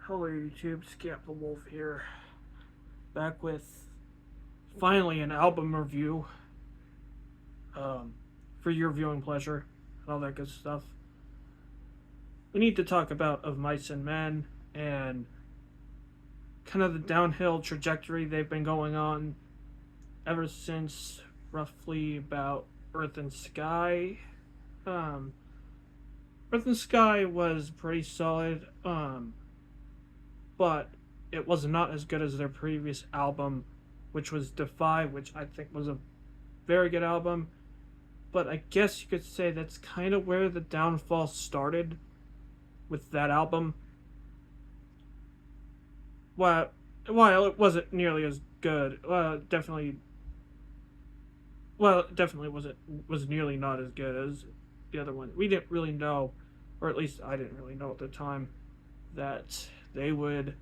Hello YouTube, Scamp the Wolf here. Back with finally an album review um, for your viewing pleasure and all that good stuff. We need to talk about Of Mice and Men and kind of the downhill trajectory they've been going on ever since roughly about Earth and Sky. Um, Earth and Sky was pretty solid, but it was not as good as their previous album, which was Defy, which I think was a very good album. But I guess you could say that's kind of where the downfall started with that album. While it wasn't nearly as good, definitely was nearly not as good as the other one. We didn't really know, or at least I didn't really know at the time, that they would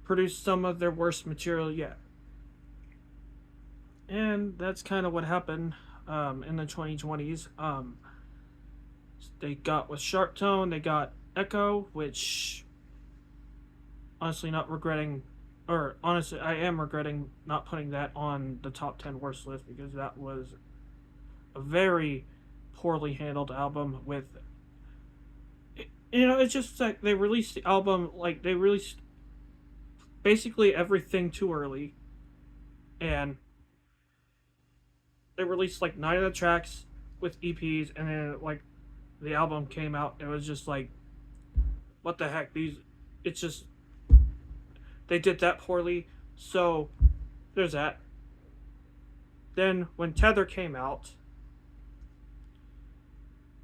produce some of their worst material yet. And that's kind of what happened in the 2020s. They got with Sharp Tone, they got Echo, which honestly not regretting, or honestly I am regretting not putting that on the top 10 worst list because that was a very poorly handled album with, it's just like they released the album, like they released basically everything too early, and they released like 9 of the tracks with EPs, and then like the album came out, it was just like, what the heck? It's just they did that poorly. So there's that. Then when Tether came out,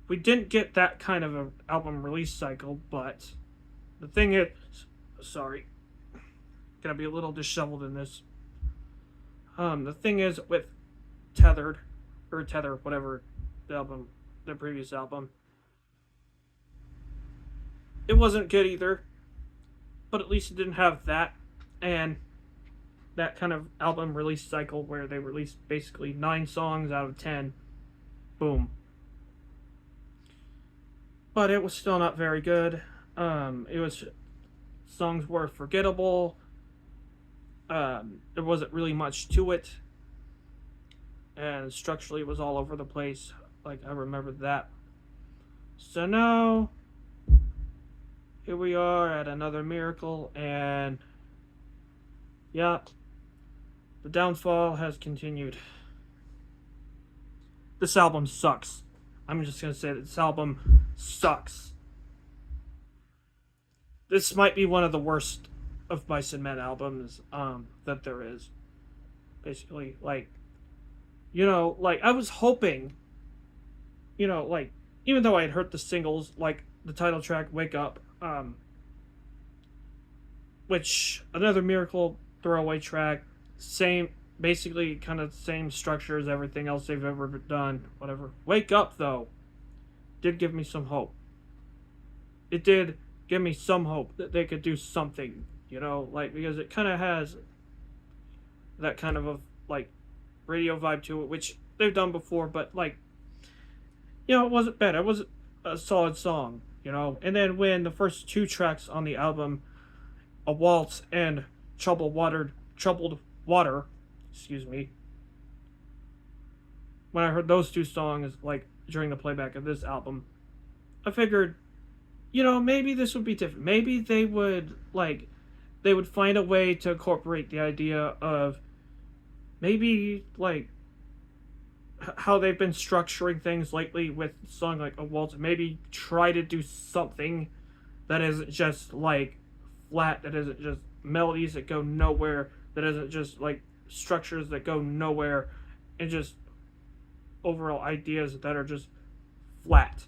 we didn't get that kind of an album release cycle, but the thing is, sorry, gonna be a little disheveled in this. The thing is with Tethered, or Tether, whatever the album, the previous album, it wasn't good either, but at least it didn't have that and that kind of album release cycle where they released basically 9 songs out of 10. Boom. But it was still not very good. It was songs were forgettable. There wasn't really much to it, and structurally it was all over the place. Like I remember that. So now here we are at another miracle, and yeah, the downfall has continued. This album sucks. I'm just gonna say that this album sucks. This might be one of the worst of Mice and Men albums that there is. Basically, like, like I was hoping, like even though I had heard the singles, like the title track "Wake Up," which another Miracle throwaway track, same, basically kind of same structure as everything else they've ever done. Whatever. "Wake Up" though did give me some hope. It did give me some hope that they could do something, like because it kind of has that kind of a like radio vibe to it, which they've done before, but like, it wasn't bad. It was a solid song, And then when the first 2 tracks on the album, "A Waltz" and Troubled Water, excuse me, when I heard those 2 songs like during the playback of this album, I figured, maybe this would be different. Maybe they would find a way to incorporate the idea of maybe like how they've been structuring things lately with a song like "A Waltz." Maybe try to do something that isn't just like flat, that isn't just melodies that go nowhere, that isn't just like structures that go nowhere, and just overall ideas that are just flat.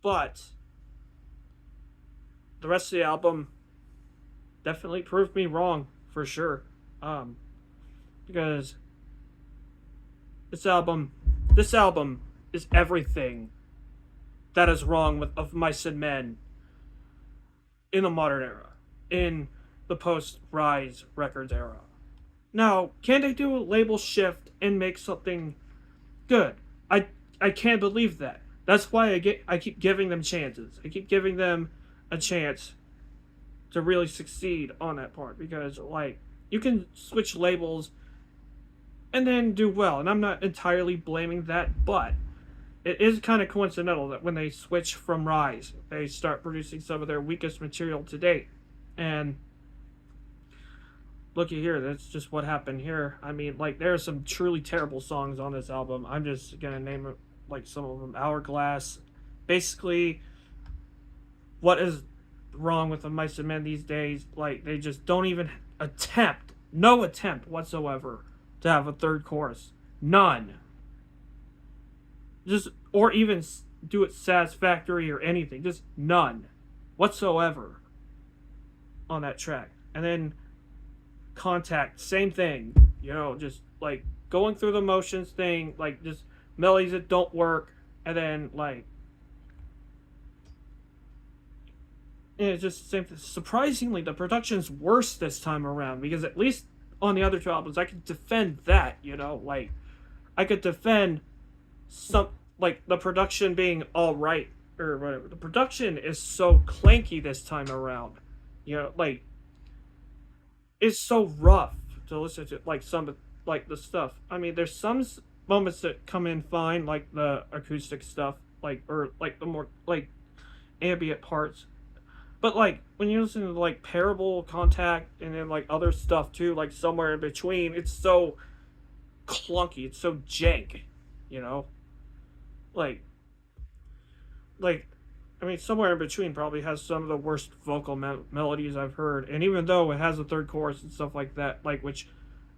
But the rest of the album definitely proved me wrong for sure. Because this album is everything that is wrong with Of Mice and Men in the modern era, in the post Rise Records era. Now, can they do a label shift and make something good? I can't believe that. That's why I keep giving them chances. I keep giving them a chance to really succeed on that part, because like you can switch labels and then do well, and I'm not entirely blaming that, but it is kind of coincidental that when they switch from Rise, they start producing some of their weakest material to date. And looky here, that's just what happened here. I mean, like, there are some truly terrible songs on this album. I'm just gonna name it, like, some of them. Hourglass. Basically, what is wrong with the Mice and Men these days? Like, they just don't even attempt, no attempt whatsoever, to have a third chorus. None. Just, or even do it satisfactory or anything. Just none whatsoever on that track. And then Contact, same thing. You know, just like going through the motions thing, like just melodies that don't work, and then like it's just the same thing. Surprisingly, the production's worse this time around, because at least on the other two albums I could defend that, you know, like I could defend some, like the production being all right or whatever. The production is so clanky this time around, you know, like it's so rough to listen to, like some, like the stuff. I mean, there's some moments that come in fine, like the acoustic stuff, like, or like the more like ambient parts. But like when you listen to like Parable, Contact, and then like other stuff too, like somewhere in between, it's so clunky, it's so jank, you know, like like I mean, somewhere in between probably has some of the worst vocal melodies I've heard. And even though it has a third chorus and stuff like that, like which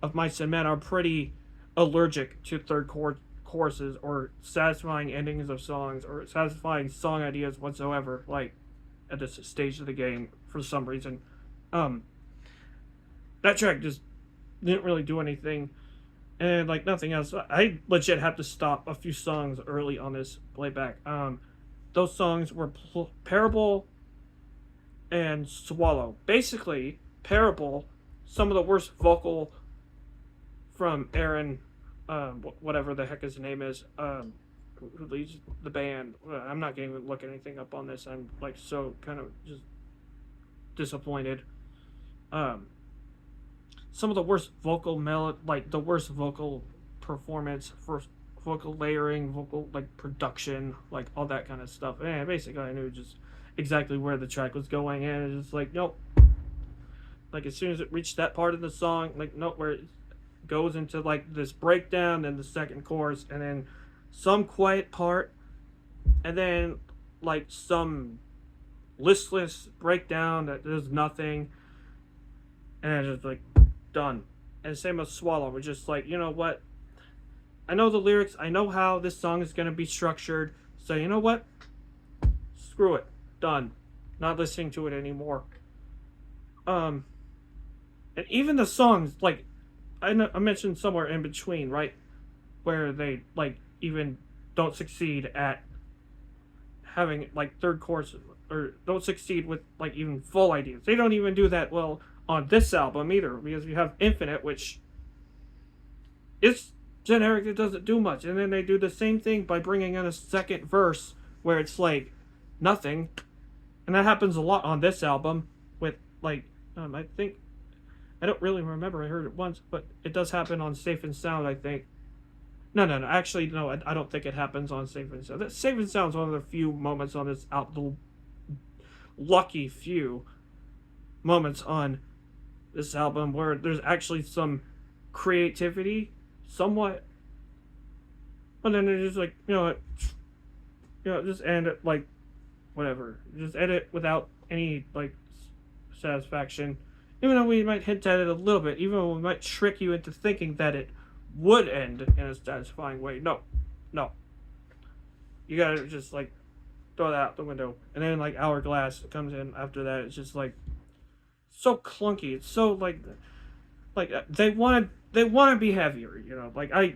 of Mice and Men are pretty allergic to third choruses or satisfying endings of songs or satisfying song ideas whatsoever, like at this stage of the game for some reason. Um, that track just didn't really do anything. And like nothing else, I legit had to stop a few songs early on this playback. Those songs were Parable and Swallow. Basically, Parable, some of the worst vocal from Aaron, whatever the heck his name is, who leads the band. I'm not going to look anything up on this. I'm like so kind of just disappointed. Some of the worst vocal like the worst vocal performance for vocal layering, vocal like production, like all that kind of stuff. And basically, I knew just exactly where the track was going, and it's just like nope. Like as soon as it reached that part of the song, like nope, where it goes into like this breakdown, then the second chorus, and then some quiet part, and then like some listless breakdown that does nothing, and it's just like done. And same with Swallow. We're just like, you know what? I know the lyrics. I know how this song is going to be structured. So you know what? Screw it. Done. Not listening to it anymore. And even the songs, like I mentioned somewhere in between, right, where they like even don't succeed at having like third chorus, or don't succeed with like even full ideas. They don't even do that well on this album either, because you have Infinite, which is generic, it doesn't do much, and then they do the same thing by bringing in a second verse where it's like nothing, and that happens a lot on this album with like I think, I don't really remember, I heard it once, but it does happen on Safe and Sound, I think. No, actually no, I don't think it happens on Safe and Sound. Safe and Sound's one of the few moments on this album, lucky few moments on this album where there's actually some creativity, somewhat, but then it's just like, just end it like whatever, just end it without any like satisfaction, even though we might hint at it a little bit, even though we might trick you into thinking that it would end in a satisfying way. No, you gotta just like throw that out the window. And then like Hourglass comes in after that. It's just like so clunky. It's so like they want to be heavier, you know, like I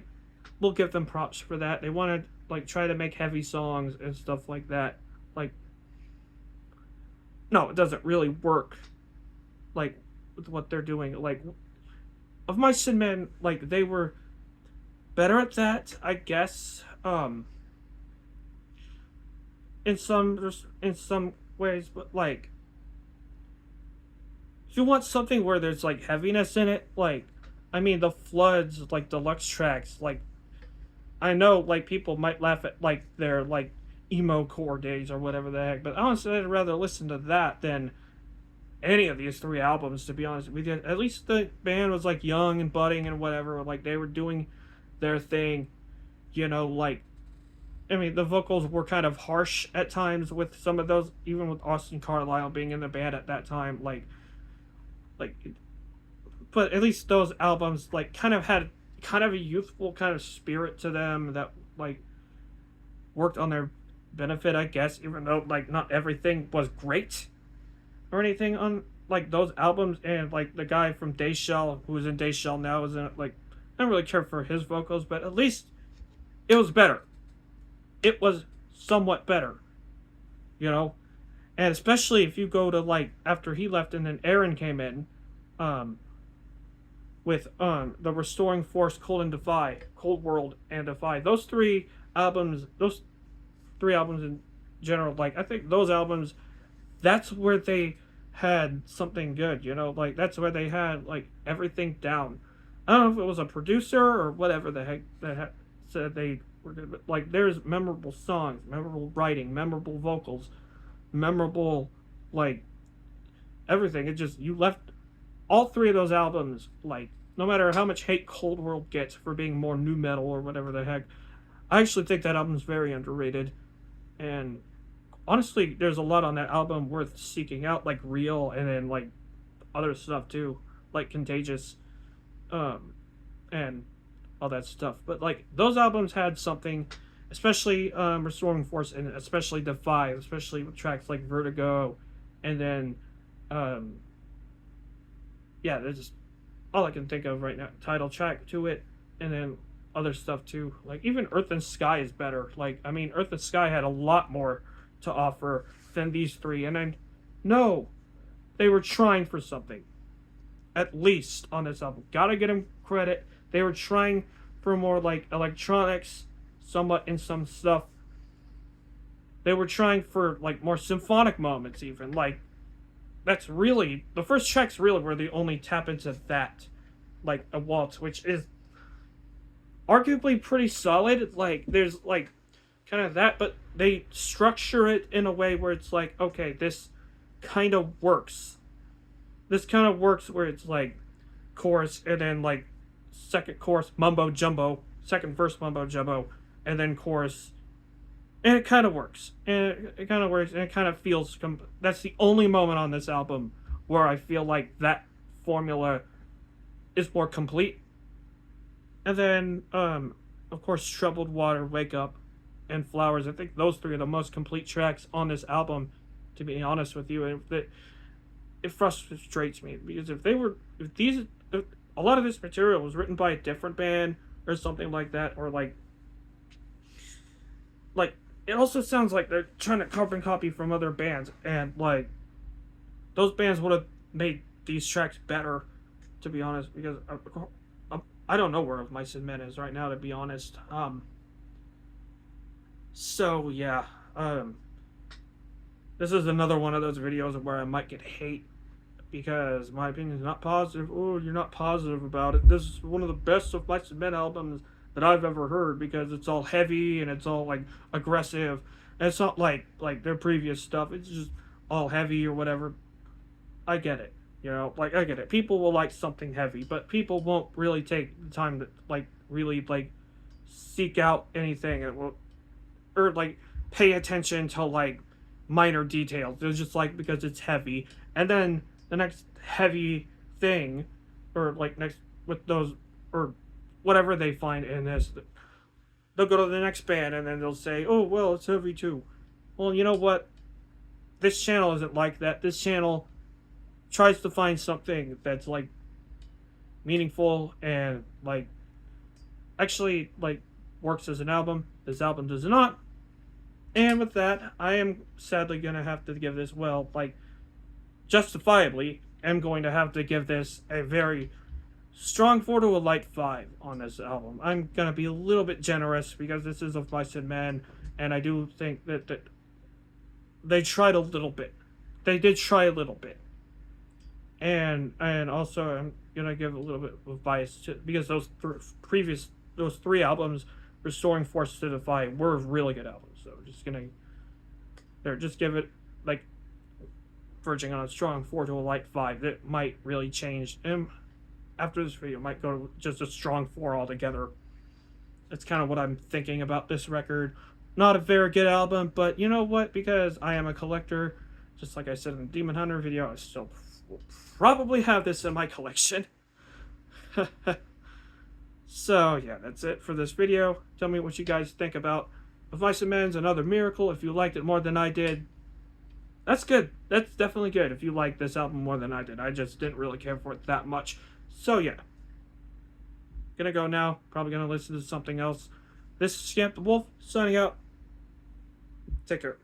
will give them props for that. They want to like try to make heavy songs and stuff like that. Like no, it doesn't really work like with what they're doing. Like of Mice and Men, like they were better at that, I guess. In some ways, but like if you want something where there's like heaviness in it, like I mean the Floods like deluxe tracks, like I know like people might laugh at like their like emo core days or whatever the heck, but honestly I'd rather listen to that than any of these three albums, to be honest with you. At least the band was like young and budding and whatever, like they were doing their thing, like I mean the vocals were kind of harsh at times with some of those, even with Austin Carlisle being in the band at that time, like but at least those albums like kind of had kind of a youthful kind of spirit to them that like worked on their benefit, I guess, even though like not everything was great or anything on like those albums. And like the guy from Dayshell, who's in Dayshell now, isn't like I don't really care for his vocals, but at least it was better. It was somewhat better, you know. And especially if you go to like after he left and then Aaron came in, um, with the Restoring Force, Cold World, and Defy. Those three albums in general, like I think those albums, that's where they had something good, like that's where they had like everything down. I don't know if it was a producer or whatever the heck that said they were good, but like there's memorable songs, memorable writing, memorable vocals, memorable like everything. It just you left all three of those albums, like no matter how much hate Cold World gets for being more new metal or whatever the heck, I actually think that album's very underrated. And honestly, there's a lot on that album worth seeking out, like Real, and then like other stuff too, like Contagious, and all that stuff. But like those albums had something, especially Restoring Force, and especially Defy, especially with tracks like Vertigo, and then um, yeah, that's just all I can think of right now. Title track to it, and then other stuff too. Like even Earth and Sky is better. Like I mean, Earth and Sky had a lot more to offer than these three, and I know they were trying for something. At least on this album, gotta give them credit. They were trying for more like electronics, somewhat in some stuff. They were trying for like more symphonic moments, even like that's really the first tracks really where they only tap into that, like a waltz, which is arguably pretty solid. Like there's like kind of that, but they structure it in a way where it's like, okay, this kind of works. This kind of works where it's like chorus and then like second chorus mumbo jumbo, second verse mumbo jumbo, and then chorus, and it kind of works. And it kind of works, and it kind of feels. That's the only moment on this album where I feel like that formula is more complete. And then, of course, Troubled Water, Wake Up, and Flowers. I think those three are the most complete tracks on this album, to be honest with you. And it frustrates me because if a lot of this material was written by a different band or something like that, or like it also sounds like they're trying to carbon copy from other bands, and like those bands would have made these tracks better, to be honest. Because I don't know where Of Mice and Men is right now, to be honest. So yeah, this is another one of those videos where I might get hate because my opinion is not positive. Oh, you're not positive about it. This is one of the best Of Mice and Men albums that I've ever heard because it's all heavy and it's all like aggressive. And it's not like their previous stuff. It's just all heavy or whatever. I get it. Like I get it. People will like something heavy, but people won't really take the time to like really like seek out anything or like pay attention to like minor details. It's just like because it's heavy, and then the next heavy thing, or like next with those or whatever they find in this, they'll go to the next band and then they'll say, "Oh well, it's heavy too." Well, you know what? This channel isn't like that. This channel tries to find something that's like meaningful and like actually like works as an album. This album does not. And with that, I am sadly gonna have to give this, well, like justifiably am going to have to give this a very strong 4 to a light 5 on this album. I'm gonna be a little bit generous because this is Of Mice and Men, and I do think that they tried a little bit. They did try a little bit. And also I'm gonna give a little bit of bias to, because those three albums, Restoring Force to Defy, were really good albums. So just give it like verging on a strong 4 to a light 5. That might really change. And after this video, might go to just a strong 4 altogether. That's kind of what I'm thinking about this record. Not a very good album, but you know what? Because I am a collector, just like I said in the Demon Hunter video, I still will probably have this in my collection. So yeah, that's it for this video. Tell me what you guys think about Of Mice and Men's Another Miracle. If you liked it more than I did, that's good. That's definitely good if you like this album more than I did. I just didn't really care for it that much. So yeah. Gonna go now. Probably gonna listen to something else. This is Scamp the Wolf, signing out. Take care.